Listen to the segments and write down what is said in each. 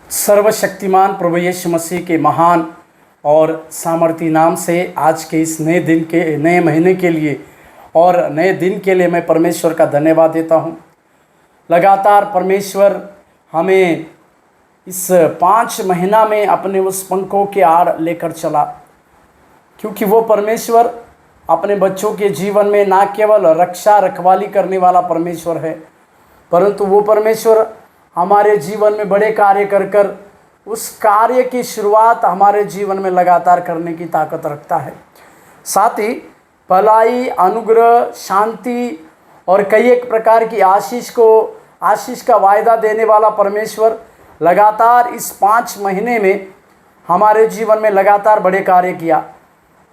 सर्वशक्तिमान प्रभु यीशु मसीह के महान और सामर्थी नाम से आज के इस नए दिन के नए महीने के लिए और नए दिन के लिए मैं परमेश्वर का धन्यवाद देता हूँ। लगातार परमेश्वर हमें इस 5 महीना में अपने उस पंखों के आड़ लेकर चला, क्योंकि वो परमेश्वर अपने बच्चों के जीवन में ना केवल रक्षा रखवाली करने वाला परमेश्वर है, परंतु वो परमेश्वर हमारे जीवन में बड़े कार्य कर उस कार्य की शुरुआत हमारे जीवन में लगातार करने की ताकत रखता है। साथ ही भलाई, अनुग्रह, शांति और कई एक प्रकार की आशीष का वायदा देने वाला परमेश्वर लगातार इस 5 महीने में हमारे जीवन में लगातार बड़े कार्य किया।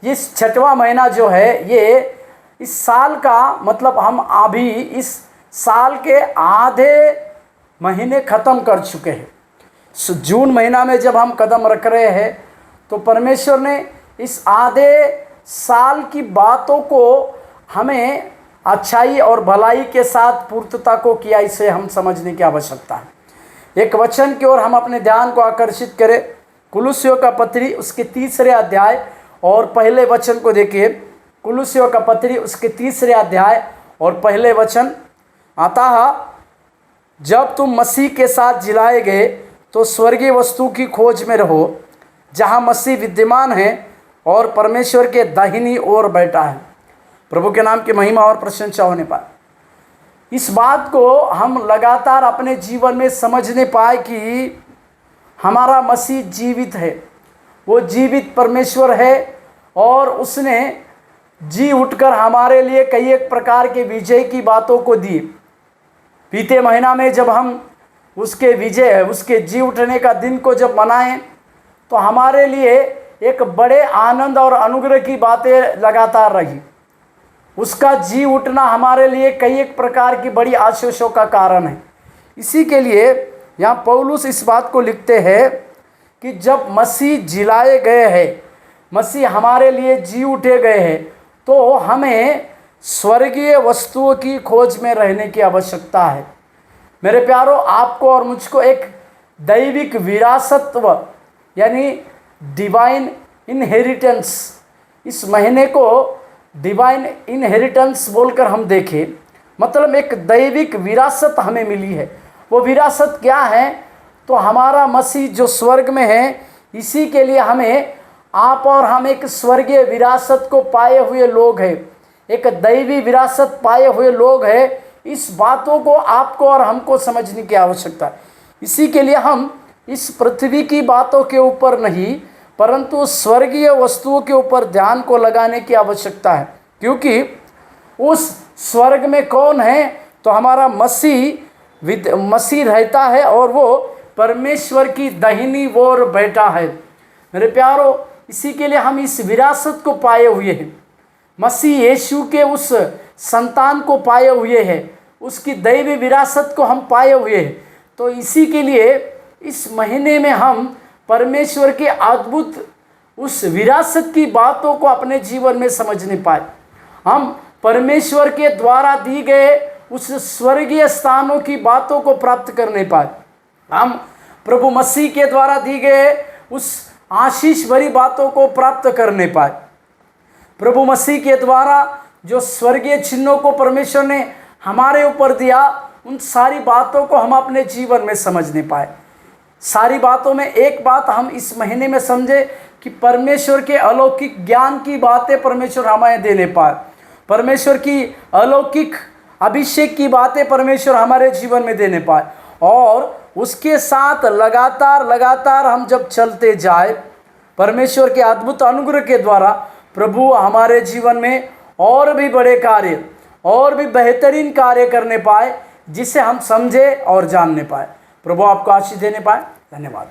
ये 6वां महीना जो है ये इस साल का मतलब हम अभी इस साल के आधे महीने ख़त्म कर चुके हैं। जून महीना में जब हम कदम रख रहे हैं तो परमेश्वर ने इस आधे साल की बातों को हमें अच्छाई और भलाई के साथ पूर्तता को किया, इसे हम समझने की आवश्यकता है। एक वचन की ओर हम अपने ध्यान को आकर्षित करें। कुलुस्सियों का पत्री उसके 3 अध्याय और पहले वचन को देखिए। कुलुस्सियों का पत्री उसके 3 अध्याय और पहले वचन, अतः जब तुम मसीह के साथ जिलाए गए तो स्वर्गीय वस्तु की खोज में रहो, जहाँ मसीह विद्यमान है और परमेश्वर के दाहिनी ओर बैठा है। प्रभु के नाम की महिमा और प्रशंसा होने पाए। इस बात को हम लगातार अपने जीवन में समझने पाए कि हमारा मसीह जीवित है, वो जीवित परमेश्वर है और उसने जी उठकर हमारे लिए कई एक प्रकार के विजय की बातों को दी। बीते महीना में जब हम उसके जी उठने का दिन को जब मनाएं तो हमारे लिए एक बड़े आनंद और अनुग्रह की बातें लगातार रही। उसका जी उठना हमारे लिए कई एक प्रकार की बड़ी आशीषों का कारण है। इसी के लिए यहाँ पौलुस इस बात को लिखते हैं कि जब मसीह जिलाए गए हैं, मसीह हमारे लिए जी उठे गए हैं, तो हमें स्वर्गीय वस्तुओं की खोज में रहने की आवश्यकता है। मेरे प्यारों, आपको और मुझको एक दैविक विरासत्व यानी डिवाइन इनहेरिटेंस, इस महीने को डिवाइन इनहेरिटेंस बोलकर हम देखें, मतलब एक दैविक विरासत हमें मिली है। वो विरासत क्या है? तो हमारा मसीह जो स्वर्ग में है, इसी के लिए आप और हम एक स्वर्गीय विरासत को पाए हुए लोग हैं, एक दैवी विरासत पाए हुए लोग हैं। इस बातों को आपको और हमको समझने की आवश्यकता है। इसी के लिए हम इस पृथ्वी की बातों के ऊपर नहीं, परंतु स्वर्गीय वस्तुओं के ऊपर ध्यान को लगाने की आवश्यकता है, क्योंकि उस स्वर्ग में कौन है? तो हमारा मसीह रहता है और वो परमेश्वर की दाहिनी ओर बैठा है। मेरे प्यारों, इसी के लिए हम इस विरासत को पाए हुए हैं, मसीह यीशु के उस संतान को पाए हुए हैं, उसकी दैवी विरासत को हम पाए हुए हैं। तो इसी के लिए इस महीने में हम परमेश्वर के अद्भुत उस विरासत की बातों को अपने जीवन में समझने पाए। हम परमेश्वर के द्वारा दी गए उस स्वर्गीय स्थानों की बातों को प्राप्त करने पाए। हम प्रभु मसीह के द्वारा दी गए उस आशीष भरी बातों को प्राप्त करने पाए। प्रभु मसीह के द्वारा जो स्वर्गीय चिन्हों को परमेश्वर ने हमारे ऊपर दिया, उन सारी बातों को हम अपने जीवन में समझने पाए। सारी बातों में एक बात हम इस महीने में समझे कि परमेश्वर के अलौकिक ज्ञान की बातें परमेश्वर हमें देने पाए, परमेश्वर की अलौकिक अभिषेक की बातें परमेश्वर हमारे जीवन में देने पाए, और उसके साथ लगातार हम जब चलते जाए, परमेश्वर के अद्भुत अनुग्रह के द्वारा प्रभु हमारे जीवन में और भी बड़े कार्य और भी बेहतरीन कार्य करने पाए, जिसे हम समझे और जानने पाए। प्रभु आपको आशीष देने पाए। धन्यवाद।